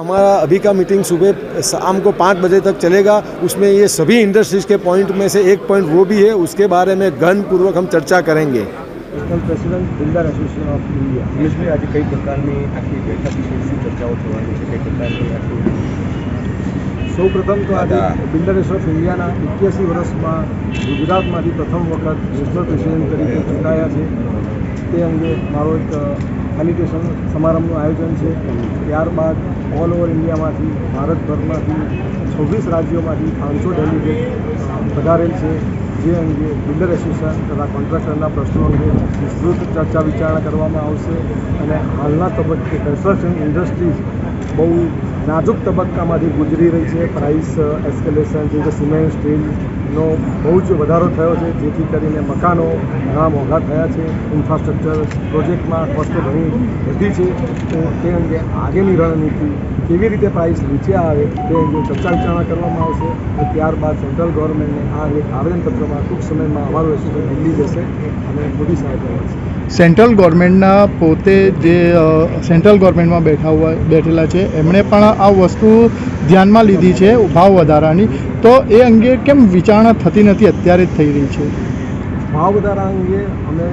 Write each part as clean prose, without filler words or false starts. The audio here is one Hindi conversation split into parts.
हमारा अभी का मीटिंग सुबह शाम को 5 बजे तक चलेगा। उसमें ये सभी इंडस्ट्रीज़ के पॉइंट में से एक पॉइंट वो भी है, उसके बारे में गहनपूर्वक हम चर्चा करेंगे। National president builder association of India દેશની આજે કઈ પ્રકારની આખી બેઠક વિશે શું ચર્ચાઓ થવાની છે, કઈ પ્રકારની આખી સૌ પ્રથમ તો આજે બિલ્ડર એસોસિએશન ઓફ ઇન્ડિયાના 81 વર્ષમાં ગુજરાતમાંથી પ્રથમ વખત નેશનલ પ્રેસિડેન્ટ તરીકે ચૂંટાયા છે તે અંગે મારો એક સેલિબ્રેશન સમારંભનું આયોજન છે। ત્યારબાદ ઓલ ઓવર ઇન્ડિયામાંથી ભારતભરમાંથી 26 રાજ્યોમાંથી 500 ડેલિગેટ પધારેલ છે, જે અંગે બિલ્ડર એસોસિએશન તથા કોન્ટ્રાક્ટરના પ્રશ્નો અંગે વિસ્તૃત ચર્ચા વિચારણા કરવામાં આવશે અને હાલના તબક્કે કન્સ્ટ્રક્શન ઇન્ડસ્ટ્રીઝ બહુ નાજુક તબક્કામાંથી ગુજરી રહી છે। પ્રાઇસ એસ્કેલેશન જે સિમેન્ટ સ્ટીલનો બહુ જ વધારો થયો છે, જેથી કરીને મકાનો ઘણા મોંઘા થયા છે, ઇન્ફ્રાસ્ટ્રક્ચર પ્રોજેક્ટમાં કોસ્ટો ઘણી વધી છે। તો તે અંગે આગળની રણનીતિ કેવી રીતે પ્રાઇસ નીચે આવે તે અંગે ચર્ચા વિચારણા કરવામાં આવશે। અને ત્યારબાદ સેન્ટ્રલ ગવર્મેન્ટને આ અંગે આવેદનપત્રમાં ટૂંક સમયમાં અમારું એસોસિએશન દિલ્હી જશે અને મોદી સાહેબ મળશે। સેન્ટ્રલ ગવર્મેન્ટના પોતે જે સેન્ટ્રલ ગવર્મેન્ટમાં બેઠેલા છે એમણે પણ આ વસ્તુ ધ્યાનમાં લીધી છે ભાવ વધારાની, તો એ અંગે કેમ વિચારણા થતી નથી, અત્યારે જ થઈ રહી છે? ભાવ વધારા અંગે અમે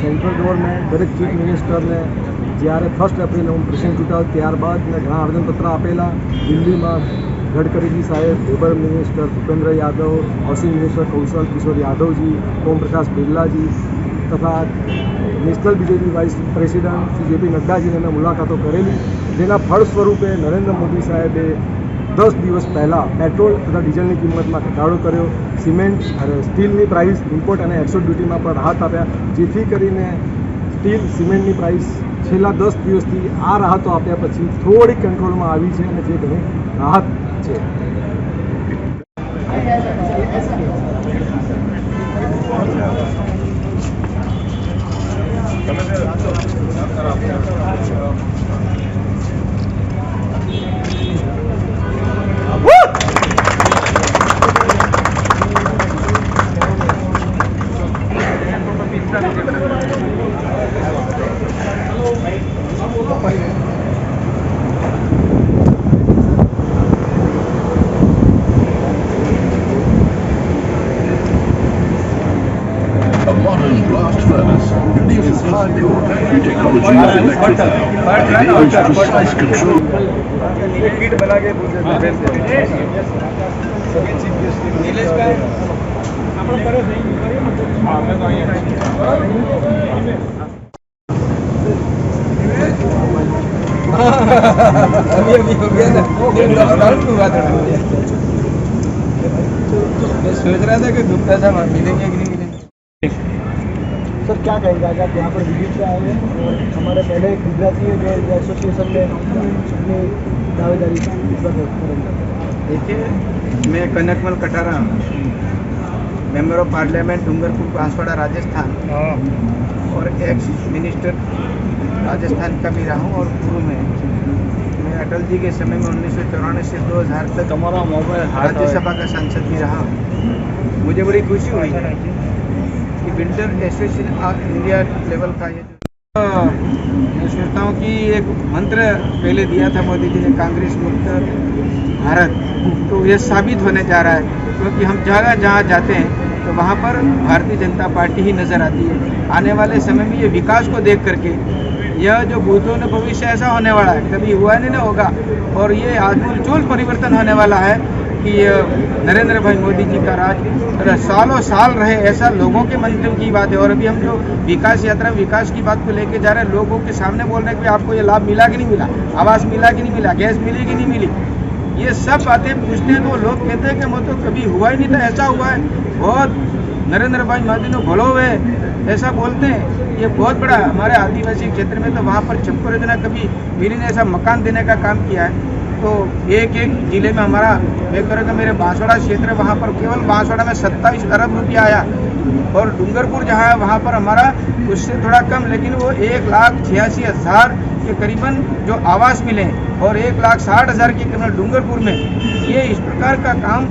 સેન્ટ્રલ ગવર્મેન્ટ દરેક ચીફ મિનિસ્ટરને જ્યારે 1 એપ્રિલે હું પ્રેસિડેન્ટ ચૂંટાયો ત્યારબાદ મેં ઘણા આવેદનપત્ર આપેલા। દિલ્હીમાં ગડકરીજી સાહેબ, labour minister Bhupendra Yadav, housing minister Kaushal Kishore યાદવજી, ઓમ પ્રકાશ બિરલાજી તથા national BJP vice president Shri JP નડ્ડાજીને મેં મુલાકાતો કરેલી, જેના ફળ સ્વરૂપે નરેન્દ્ર મોદી સાહેબે 10 દિવસ પહેલાં પેટ્રોલ તથા ડીઝલની કિંમતમાં ઘટાડો કર્યો, સિમેન્ટ અને સ્ટીલની પ્રાઇસ ઇમ્પોર્ટ અને એક્સપોર્ટ ડ્યુટીમાં પણ રાહત આપ્યા, જેથી કરીને સ્ટીલ સિમેન્ટની પ્રાઇસ છેલ્લા 10 દિવસથી આ રાહતો આપ્યા પછી થોડી કંટ્રોલમાં આવી છે અને જે ઘણી રાહત છે। A modern blast furnace uses high-power battery technology of electric power, enables precise control. Kit बना के सभी चीफ गेस्ट अभी हो गया ना, मैं सोच रहा था कि गुप्ता साहब मिलेंगे कि नहीं मिलेंगे। सर क्या कहेंगे, आज आप यहाँ पर विजिट से आए हैं और हमारे पहले गुजराती जो एसोसिएशन में अपनी दावेदारी करेंगे? देखिए, मैं Kanakmal Katara, member of parliament Dungarpur Banswara Rajasthan और एक्स मिनिस्टर राजस्थान का भी रहा हूँ और पूर्व में मैं अटल जी के समय में 1994 से 2000 तक राज्यसभा का सांसद भी रहा। मुझे बड़ी खुशी हुई कि बिल्डर एसोसिएशन इंडिया लेवल का ये मैं सोचता हूँ कि एक मंत्र पहले दिया था मोदी जी ने, कांग्रेस मुक्त भारत, तो ये साबित होने जा रहा है, क्योंकि हम जगह जहाँ जाते हैं तो वहाँ पर भारतीय जनता पार्टी ही नज़र आती है। आने वाले समय में ये विकास को देख करके यह जो भूतों ने भविष्य ऐसा होने वाला है, कभी हुआ नहीं ना होगा, और ये आमूलचूल परिवर्तन होने वाला है कि नरेंद्र भाई मोदी जी का राज सालों साल रहे, ऐसा लोगों के मन की बात है। और अभी हम जो विकास यात्रा विकास की बात को लेके जा रहे हैं, लोगों के सामने बोल रहे हैं कि आपको ये लाभ मिला कि नहीं मिला, आवास मिला कि नहीं मिला, गैस मिली कि नहीं मिली, ये सब बातें पूछते हैं तो लोग कहते हैं कि वो तो कभी हुआ ही नहीं था, ऐसा हुआ है, बहुत नरेंद्र भाई मोदी ने भलो हुए, ऐसा बोलते हैं। ये बहुत बड़ा हमारे आदिवासी क्षेत्र में तो वहाँ पर छप्पर योजना कभी मिली ने ऐसा मकान देने का काम किया है। तो एक एक जिले में हमारा मैं करें तो मेरे बांसवाड़ा क्षेत्र है, वहाँ पर केवल बांसवाड़ा में 27 अरब रुपया आया, और डूंगरपुर जहाँ है वहाँ पर हमारा उससे थोड़ा कम, लेकिन वो 1,86,000 के करीबन जो आवास मिले और 1,60,000 के करीबन डूंगरपुर में। ये इस प्रकार का काम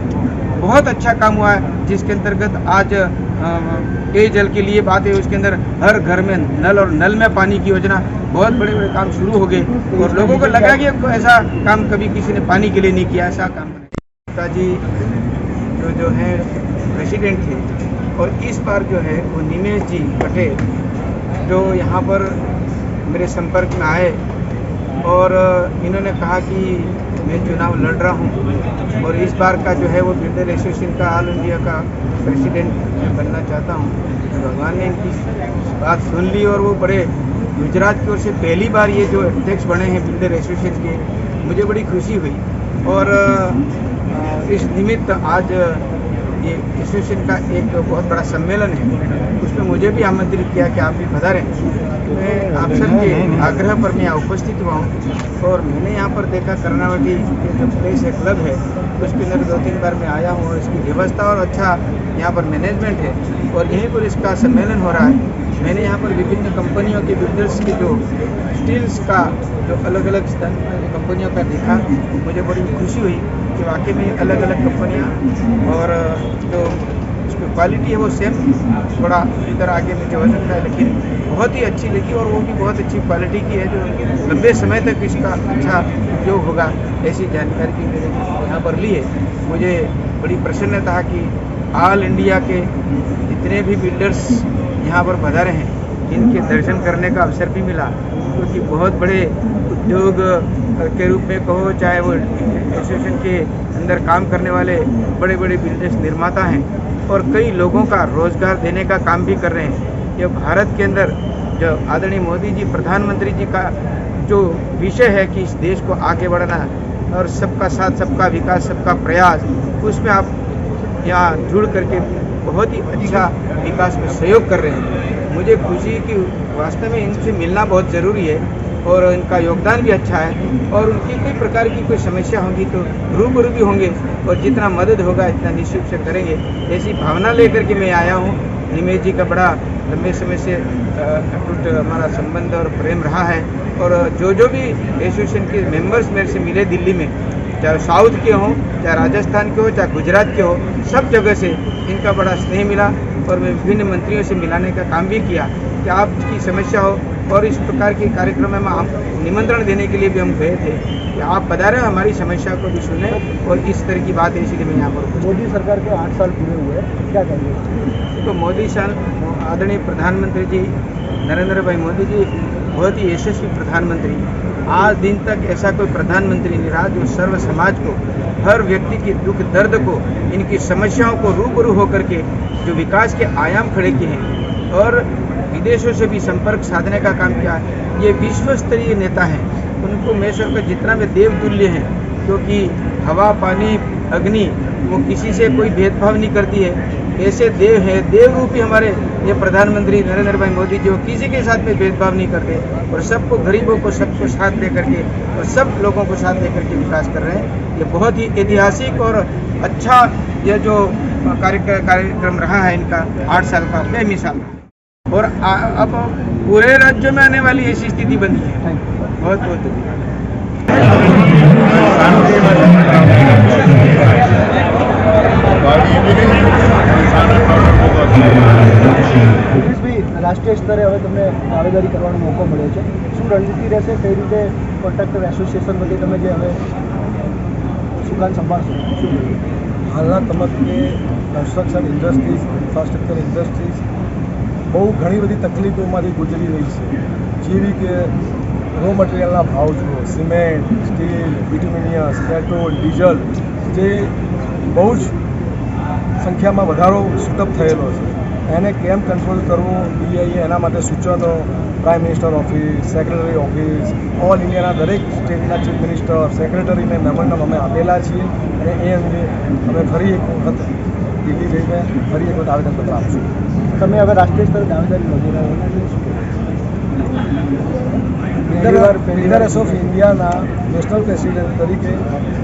बहुत अच्छा काम हुआ है, जिसके अंतर्गत आज पेयजल के लिए बात है, उसके अंदर हर घर में नल और नल में पानी की योजना, बहुत बड़े बड़े काम शुरू हो गए और लोगों को लगा कि ऐसा काम कभी किसी ने पानी के लिए नहीं किया, ऐसा काम पिताजी जो है प्रेसिडेंट थे और इस बार जो है वो निमेश जी पटेल जो यहाँ पर मेरे संपर्क में आए और इन्होंने कहा कि मैं चुनाव लड़ रहा हूँ और इस बार का जो है वो बिल्डर एसोसिएशन का ऑल इंडिया का प्रेसिडेंट बनना चाहता हूँ। भगवान ने इनकी बात सुन ली और वो बड़े गुजरात की ओर से पहली बार ये जो अध्यक्ष बने हैं बिल्डर एसोसिएशन के, मुझे बड़ी खुशी हुई और इस निमित्त आज ये एसोसिएशन का एक बहुत बड़ा सम्मेलन है, उसमें मुझे भी आमंत्रित किया कि आप भी पधारें। मैं आप सबके आग्रह पर मैं यहाँ उपस्थित हुआ हूँ और मैंने यहाँ पर देखा कर्नावती जो प्लेस है क्लब है उसके अंदर 2-3 बार मैं आया हूँ और इसकी व्यवस्था और अच्छा यहाँ पर मैनेजमेंट है और यहीं पर इसका सम्मेलन हो रहा है। मैंने यहाँ पर विभिन्न कंपनियों के बिल्डर्स की जो स्टील्स का जो अलग अलग कंपनियों का देखा, मुझे बड़ी खुशी हुई कि वाकई में अलग अलग कंपनियाँ और जो उसकी क्वालिटी है वो सेम, थोड़ा इधर आगे मुझे हो सकता है लेकिन बहुत ही अच्छी लगी और वो भी बहुत अच्छी क्वालिटी की है जो लंबे समय तक इसका अच्छा उपयोग होगा, ऐसी जानकारी भी मैंने यहाँ पर ली है। मुझे बड़ी प्रसन्नता कि ऑल इंडिया के जितने भी बिल्डर्स यहाँ पर पधारे हैं इनके दर्शन करने का अवसर भी मिला, क्योंकि बहुत बड़े उद्योग के रूप में कहो चाहे वो एसोसिएशन के अंदर काम करने वाले बड़े बड़े बिल्डर्स निर्माता हैं और कई लोगों का रोजगार देने का काम भी कर रहे हैं। ये भारत के अंदर जो आदरणीय मोदी जी प्रधानमंत्री जी का जो विषय है कि इस देश को आगे बढ़ाना और सबका साथ सबका विकास सबका प्रयास, उसमें आप यहाँ जुड़ करके बहुत ही अच्छा विकास में सहयोग कर रहे हैं। मुझे खुशी कि वास्तव में इनसे मिलना बहुत ज़रूरी है और इनका योगदान भी अच्छा है और उनकी कोई प्रकार की कोई समस्या होगी तो रूबरू भी होंगे और जितना मदद होगा इतना निश्चित से करेंगे, ऐसी भावना लेकर के मैं आया हूँ। निमेश जी का बड़ा लंबे समय से अटूट हमारा संबंध और प्रेम रहा है और जो भी एसोसिएशन के मेंबर्स मेरे से मिले दिल्ली में, चाहे साउथ के हों, चाहे राजस्थान के हो, चाहे गुजरात के हो, सब जगह से इनका बड़ा स्नेह मिला और मैं विभिन्न मंत्रियों से मिलाने का काम भी किया कि आपकी समस्या हो और इस प्रकार के कार्यक्रम में हम निमंत्रण देने के लिए भी हम गए थे कि आप पधारें, हमारी समस्या को भी सुने और इस तरह की बात है, इसीलिए मैं यहाँ पर। मोदी सरकार के 8 साल पूरे हुए हैं, क्या कहेंगे? तो मोदी आदरणीय प्रधानमंत्री जी नरेंद्र भाई मोदी जी बहुत ही यशस्वी प्रधानमंत्री, आज दिन तक ऐसा कोई प्रधानमंत्री नहीं रहा जो सर्व समाज को, हर व्यक्ति के दुख दर्द को, इनकी समस्याओं को रूबरू होकर के जो विकास के आयाम खड़े किए हैं और विदेशों से भी संपर्क साधने का काम किया है। ये विश्व स्तरीय नेता हैं, उनको मैं सबका जितना में देवतुल्य हैं, क्योंकि हवा पानी अग्नि वो किसी से कोई भेदभाव नहीं करती है। ऐसे देव है, देव रूपी हमारे ये प्रधानमंत्री नरेंद्र भाई मोदी जी, वो किसी के साथ में भेदभाव नहीं करते और सबको, गरीबों को सबको साथ दे करके और सब लोगों को साथ दे करके विकास कर रहे हैं। ये बहुत ही ऐतिहासिक और अच्छा ये जो कार्यक्रम रहा है इनका 8 साल का बेमिसाल और अब पूरे राज्य में आने वाली ऐसी स्थिति बनी है। बहुत बहुत धन्यवाद। રાષ્ટ્રીય સ્તરે હવે તમને દાવેદારી કરવાનો મોકો મળ્યો છે, શું રણનીતિ રહેશે, કઈ રીતે કોન્ટ્રાક્ટર એસોસિએશન વતી તમે જે હવે સુકાન સંભાળશો? હાલના તબક્કે કન્સ્ટ્રક્શન ઇન્ડસ્ટ્રીઝ, ઇન્ફ્રાસ્ટ્રક્ચર ઇન્ડસ્ટ્રીઝ બહુ ઘણી બધી તકલીફોમાંથી ગુજરી રહી છે, જેવી કે રો મટીરિયલના ભાવ જુઓ, સિમેન્ટ, સ્ટીલ, બિટ્યુમિનિયસ, પેટ્રોલ, ડીઝલ જે બહુ જ સંખ્યામાં વધારો શૂટઅપ થયેલો છે, એને કેમ કંટ્રોલ કરવું, ડીઆઈએ એના માટે સૂચનો prime minister office, secretary office, all ઇન્ડિયાના દરેક સ્ટેટના ચીફ મિનિસ્ટર, સેક્રેટરીને મેમોરેન્ડમ અમે આપેલા છીએ અને એ અંગે અમે ફરી એક વખત દિલ્હી જઈને ફરી એક વખત આવેદનપત્ર આપશું. તમે હવે રાષ્ટ્રીય સ્તરે દાવેદારી નોંધી રહ્યા છો? બિલ્ડર્સ ઓફ ઇન્ડિયાના નેશનલ પ્રેસિડેન્ટ તરીકે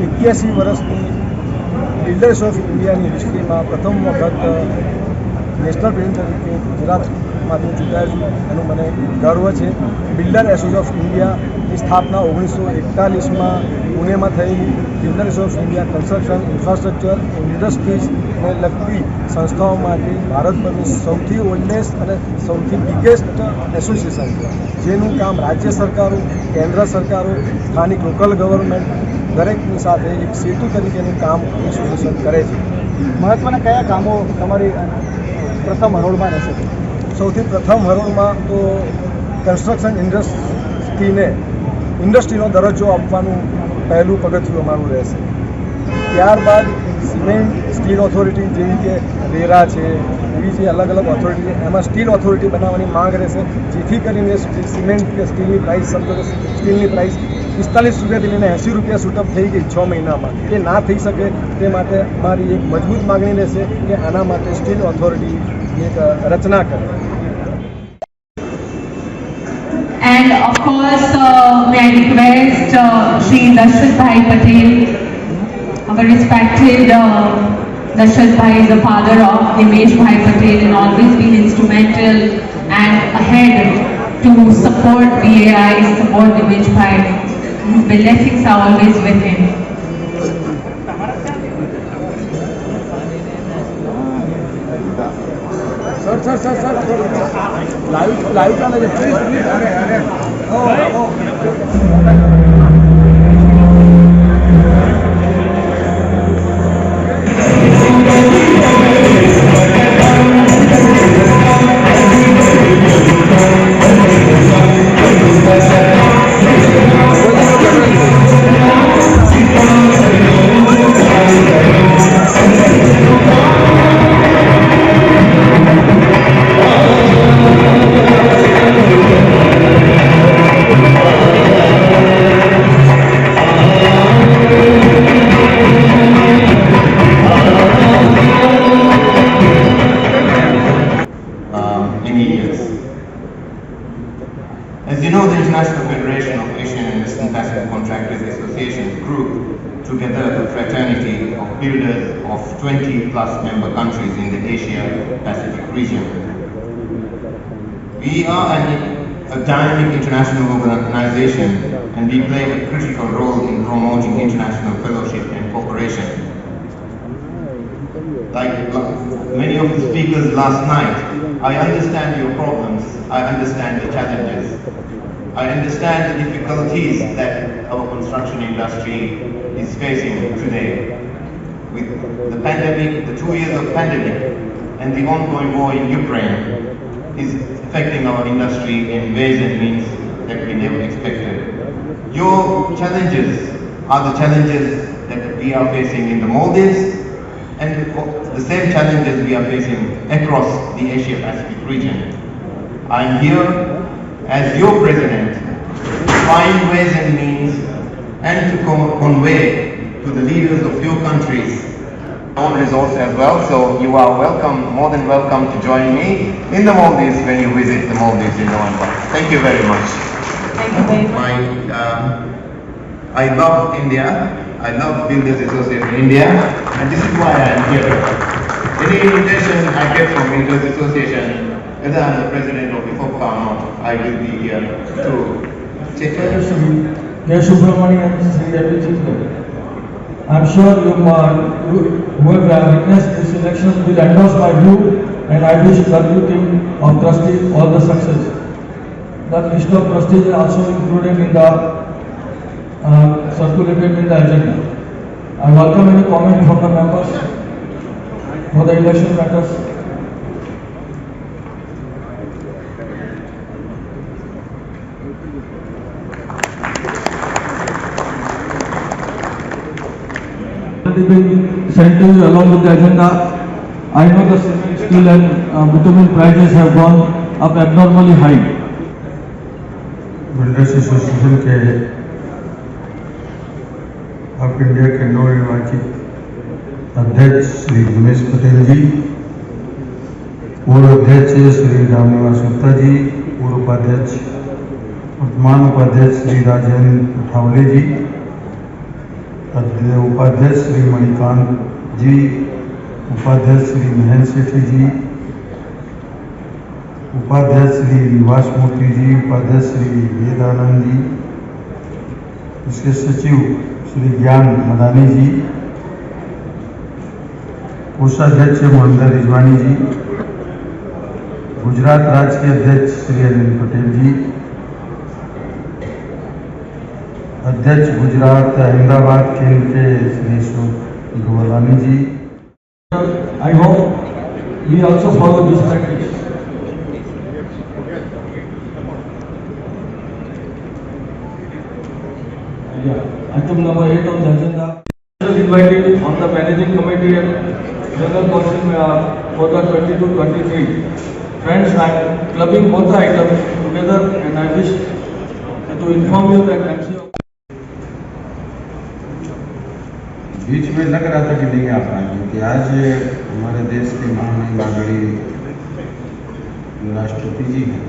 81 વર્ષની બિલ્ડર્સ ઓફ ઇન્ડિયાની હિસ્ટ્રીમાં પ્રથમ વખત નેશનલ પ્રેસિડેન્ટ તરીકે ગુજરાત એસોસિએશનમાંથી હું ચૂંટાયો છું એનું મને ગર્વ છે. બિલ્ડર એસોસિએશન ઓફ ઇન્ડિયાની સ્થાપના 1941માં પુણેમાં થયેલી. Builder association of India construction, infrastructure, ઇન્ડસ્ટ્રીઝને લગતી સંસ્થાઓમાંથી ભારતભરની સૌથી ઓલ્ડેસ્ટ અને સૌથી બિગેસ્ટ એસોસિએશન છે, જેનું કામ રાજ્ય સરકારો, કેન્દ્ર સરકારો, સ્થાનિક લોકલ ગવર્મેન્ટ દરેકની સાથે એક સેતુ તરીકેનું કામ એસોસિએશન કરે છે. મહત્ત્વના કયા કામો તમારી પ્રથમ હરોળમાં રહેશે? સૌથી પ્રથમ હરોળમાં તો કન્સ્ટ્રક્શન ઇન્ડસ્ટ્રીનો દરજ્જો આપવાનું પહેલું પગથિયું અમારું રહેશે. ત્યારબાદ સિમેન્ટ સ્ટીલ ઓથોરિટી જેવી કે રેરા છે, એવી જે અલગ અલગ ઓથોરિટી છે, એમાં સ્ટીલ ઓથોરિટી બનાવવાની માંગ રહેશે, જેથી કરીને સિમેન્ટ કે સ્ટીલની પ્રાઇસ સમજો કે સ્ટીલની પ્રાઇસ 45 રૂપિયાથી લઈને 80 રૂપિયા છૂટઅપ થઈ ગઈ 6 મહિનામાં. એ ના થઈ શકે તે માટે અમારી એક મજબૂત માગણી રહેશે કે આના માટે સ્ટીલ ઓથોરિટીની એક રચના કરે. And of course, may I request Shri Dashrath Bhai Patel, our respected Dashrath Bhai is the father of Nimesh Bhai Patel and always been instrumental and ahead to support BAI, support Nimesh Bhai. His blessings are always with him. Sir live ચાલે છે, please. As you know, the International Federation of Asian and Western Pacific Contractors Associations group together the fraternity of builders of 20 plus member countries in the Asia Pacific region. We are a dynamic international organization and we play a critical role in promoting international fellowship and cooperation. Like many of the speakers last night, I understand your problems, I understand the challenges, I understand the difficulties that our construction industry is facing today. With the pandemic, the 2 years of pandemic and the ongoing war in Ukraine is affecting our industry in ways and means that we never expected. Your challenges are the challenges that we are facing in the Maldives and the same challenges we are facing across the Asia Pacific region. I am here as your president to find ways and means and to convey to the leaders of your countries own resource as well. So you are welcome, more than welcome to join me in the Maldives when you visit the Maldives in November. Thank you very much. Thank you very much. I love India. I love Builders Association India, and this is why I am here. Any invitation I get from Builders Association, whether I'm the president of the FOPA or not, I will be here to take care. I'm sure whoever witnessed this election will endorse my view, and I wish the new team of trustees all the success. The list of trustees is also included in the circulated in the agenda. I welcome any comment from the members for the election matters. Been sent to you along with the agenda. I know the cement, steel and bitumen prices have gone up abnormally high. Builders association के ऑफ इंडिया के नवनिर्वाचित अध्यक्ष श्री दिनेश पटेल जी, पूर्व अध्यक्ष श्री रामनिवास गुप्ता जी, पूर्व उपाध्यक्ष वर्तमान उपाध्यक्ष श्री राजेंद्र ठावले जी, उपाध्यक्ष श्री मणिकांत जी, उपाध्यक्ष श्री महेंद्र सेठी जी, उपाध्यक्ष श्री निवास मूर्ति जी, उपाध्यक्ष श्री वेदानंद जी, उसके सचिव श्री ज्ञान मदानी जी, कोषाध्यक्ष मोहम्मद रिजवानी जी, गुजरात राज्य के अध्यक्ष श्री अरविंद पटेल जी, अध्यक्ष गुजरात अहमदाबाद केंद्र के श्री अशोक गोवालानी जी। I hope we also follow this practice. Item number 8 on the agenda. Invited on the managing committee and general council for the 22-23. Friends, I am clubbing both the items together and I wish to inform you that MC बीच में लग रहा था कि नहीं आ पाएंगे, कि आज हमारे देश के महामहिम आदरणीय राष्ट्रपति जी हैं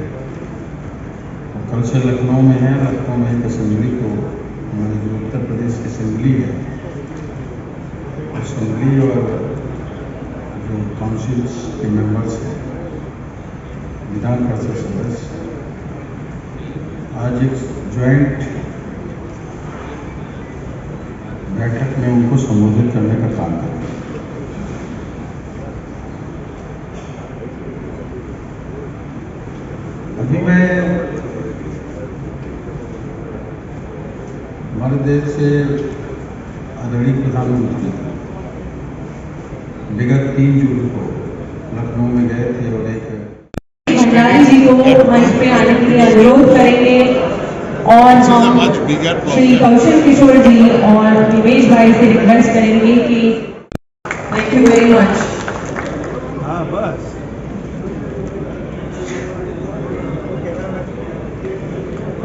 और कल से लखनऊ में है। लखनऊ में एक असेंबली को, हमारी जो उत्तर प्रदेश की असेंबली है, असेंबली और जो काउंसिल्स के मेंबर्स हैं, विधान परिषद सदस्य, आज एक ज्वाइंट बैठक में उनको संबोधित करने का काम करें। अभी मैं हमारे देश से आदरणीय प्रधानमंत्री विगत 3 जून को लखनऊ में गए थे और एक भंडारी जी को मंच पे आने के लिए अनुरोध करेंगे और हम श्री कौशल किशोर जी और निमेश भाई से रिक्वेस्ट करेंगे कि थैंक यू वेरी मच। हाँ बस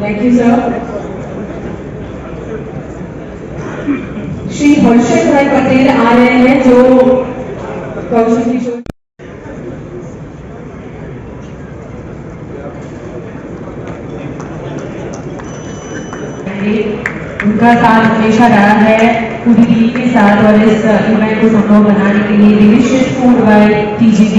thank you sir. Shri Harshad भाई पटेल आ रहे हैं जो कौशल किशोर उनका साथ हमेशा रहा है पूरी टीम के साथ और इस इवेंट को संभव बनाने के लिए डिलीशियस फूड बाय TGD।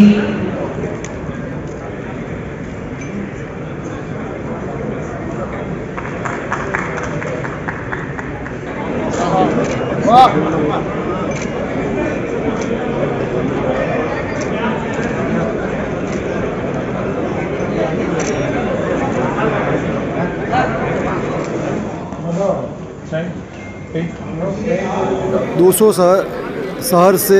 दो सौ शहर से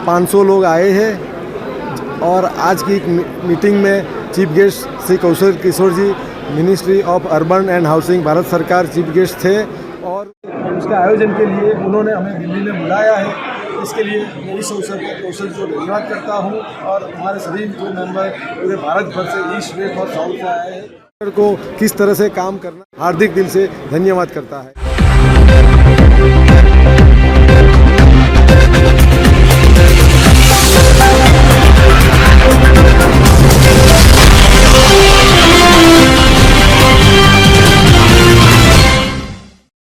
500 लोग आए हैं और आज की मीटिंग में chief guest Shri Kaushal Kishore ji, ministry of urban and housing, Bharat सरकार चीफ गेस्ट थे और उसके आयोजन के लिए उन्होंने हमें दिल्ली में बुलाया है। इसके लिए मैं इस अवसर पर कौशल को धन्यवाद करता हूँ और हमारे सभी जो मेंबर पूरे भारत भर से, ईस्ट वेस्ट और साउथ से आए हैं को किस तरह से काम करना हार्दिक दिल से धन्यवाद करता है।